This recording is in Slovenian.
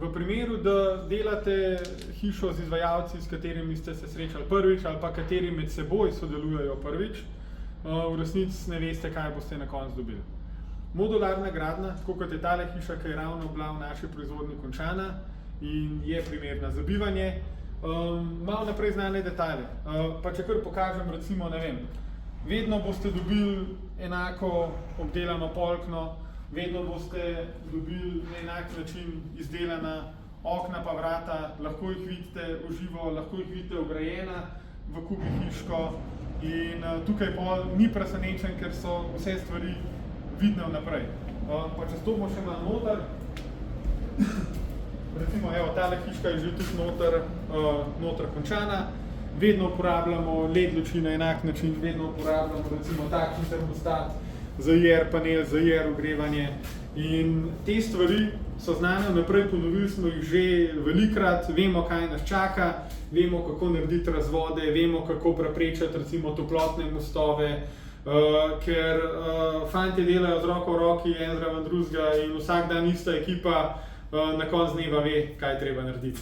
V primeru, da delate hišo z izvajalci, s katerimi ste se srečali prvič ali pa kateri med seboj sodelujejo prvič, v resnici ne veste, kaj boste na koncu dobili. Modularna gradnja, tako kot je tale hiša, ki je ravno bila v naši proizvodnji končana in je primerna za bivanje, malo naprej znane detajle. Pa če kar pokažem, recimo, ne vem, vedno boste dobili enako obdelano polkno, vedno boste dobili na enak način izdelana okna pa vrata, lahko jih vidite v živo, lahko jih vidite vgrajena v kubi hiško in tukaj pol ni presenečen, ker so vse stvari vidne vnaprej. Pa če stopimo še malo noter, recimo, evo, tale hiška je že tudi noter končana, vedno uporabljamo LED luči na enak način, vedno uporabljamo recimo takšen termostat, za IR panel, za IR ogrevanje in te stvari so znane vnaprej, ponovili smo jih že velikokrat, vemo, kaj nas čaka, vemo, kako narediti razvode, vemo, kako preprečiti recimo toplotne mostove, ker fantje delajo z roko v roki, en zraven drugega in vsak dan ista ekipa na koncu dneva ve, kaj je treba narediti.